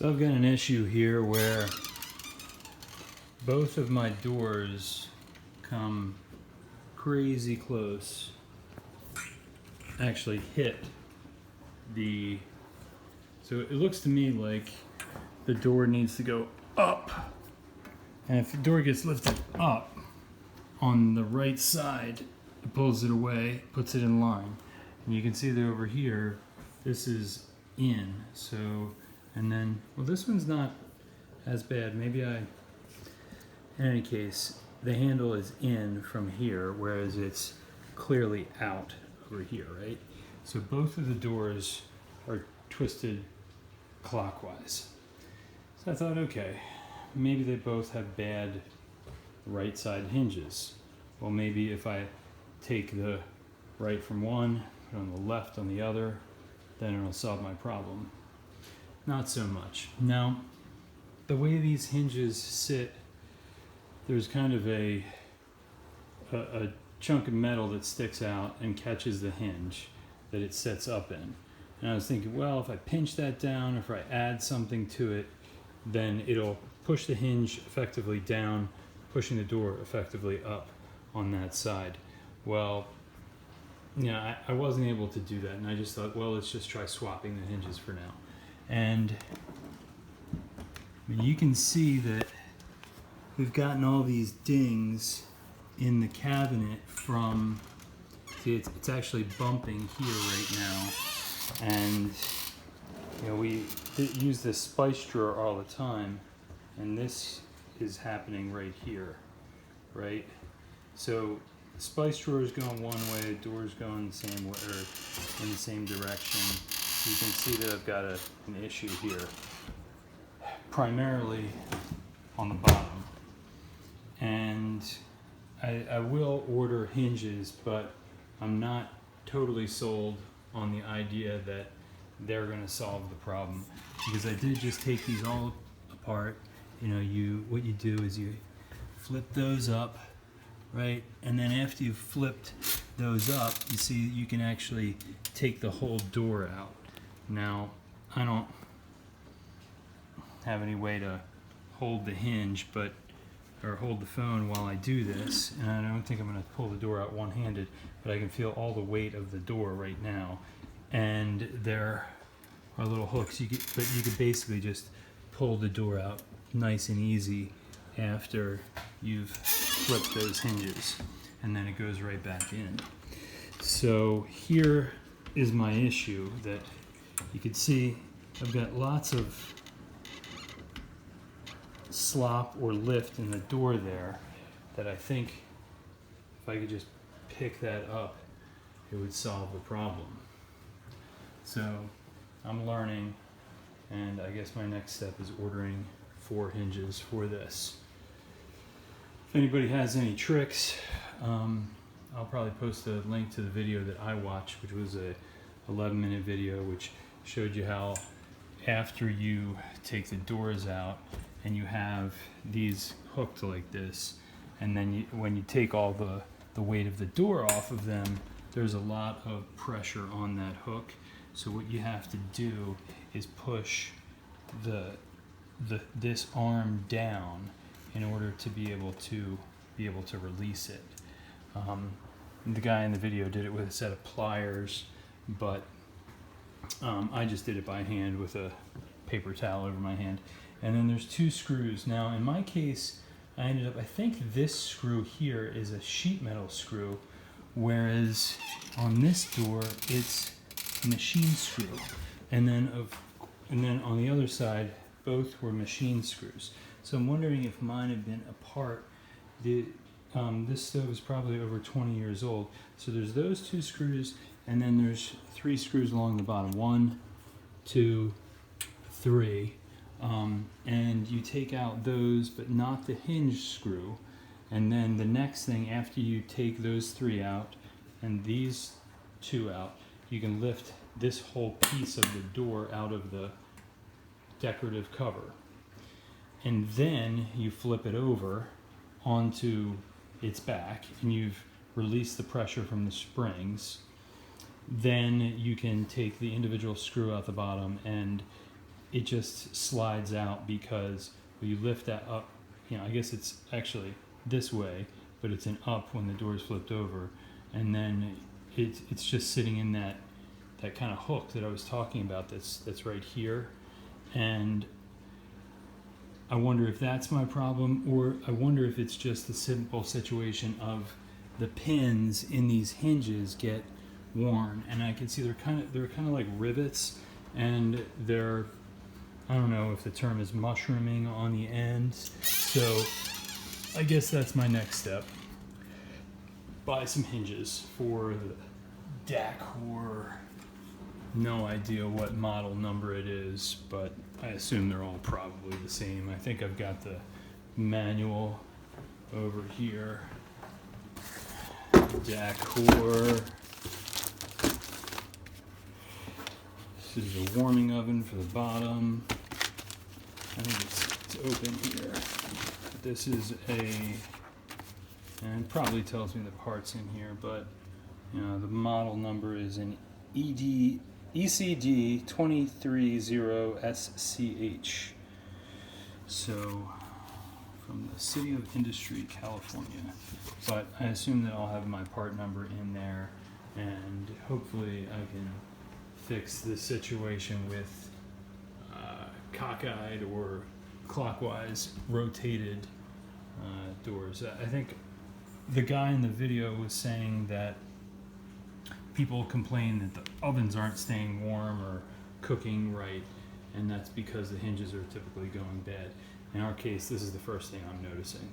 So I've got an issue here where both of my doors come crazy close, actually hit the, so it looks to me like the door needs to go up, and if the door gets lifted up on the right side, it pulls it away, puts it in line, and you can see that over here this is in. So, and then, well, this one's not as bad. Maybe in any case, the handle is in from here, whereas it's clearly out over here, right? So both of the doors are twisted clockwise. So I thought, okay, maybe they both have bad right side hinges. Well, maybe if I take the right from one, put on the left on the other, then it'll solve my problem. Not so much. Now, the way these hinges sit, there's kind of a chunk of metal that sticks out and catches the hinge that it sets up in. And I was thinking, well, if I pinch that down, if I add something to it, then it'll push the hinge effectively down, pushing the door effectively up on that side. Well, yeah, I wasn't able to do that, and I just thought, well, let's just try swapping the hinges for now. And I mean, you can see that we've gotten all these dings in the cabinet from, see, it's actually bumping here right now. And you know, we use this spice drawer all the time, and this is happening right here, right? So the spice drawer is going one way, the door's going the same way, or in the same direction. You can see that I've got an issue here, primarily on the bottom. And I will order hinges, but I'm not totally sold on the idea that they're going to solve the problem, because I did just take these all apart. You know, what you do is you flip those up, right? And then after you've flipped those up, you see you can actually take the whole door out. Now, I don't have any way to hold the hinge, or hold the phone while I do this, and I don't think I'm going to pull the door out one-handed, but I can feel all the weight of the door right now. And there are little hooks, but you could basically just pull the door out nice and easy after you've flipped those hinges, and then it goes right back in. So here is my issue, that you can see I've got lots of slop or lift in the door there, that I think if I could just pick that up, it would solve the problem. So I'm learning, and I guess my next step is ordering 4 hinges for this. If anybody has any tricks, I'll probably post a link to the video that I watched, which was a 11-minute video which showed you how, after you take the doors out and you have these hooked like this, and then when you take all the weight of the door off of them, there's a lot of pressure on that hook. So what you have to do is push this arm down in order to be able to release it. The guy in the video did it with a set of pliers, but I just did it by hand with a paper towel over my hand. And then there's 2 screws. Now in my case, I think this screw here is a sheet metal screw, whereas on this door it's a machine screw. And then on the other side, both were machine screws. So I'm wondering if mine have been apart. This stove is probably over 20 years old. So there's those 2 screws, and then there's 3 screws along the bottom. 1, 2, 3. And you take out those, but not the hinge screw. And then the next thing, after you take those 3 out and these 2 out, you can lift this whole piece of the door out of the decorative cover. And then you flip it over onto its back, and you've released the pressure from the springs. Then you can take the individual screw out the bottom and it just slides out because when you lift that up, you know, I guess it's actually this way, but it's an up when the door is flipped over, and then it's just sitting in that kind of hook that I was talking about that's right here. And I wonder if that's my problem, or I wonder if it's just the simple situation of the pins in these hinges get worn, and I can see they're kind of like rivets, and they're, I don't know if the term is mushrooming on the ends. So I guess that's my next step. Buy some hinges for the Dacor. No idea what model number it is, but I assume they're all probably the same. I think I've got the manual over here. Dacor. This is a warming oven for the bottom. I think it's open here. This is and it probably tells me the parts in here, but you know, the model number is an ECD 230SCH. So from the City of Industry, California. But I assume that I'll have my part number in there, and hopefully I can fix this situation with cockeyed or clockwise rotated doors. I think the guy in the video was saying that people complain that the ovens aren't staying warm or cooking right, and that's because the hinges are typically going bad. In our case, this is the first thing I'm noticing.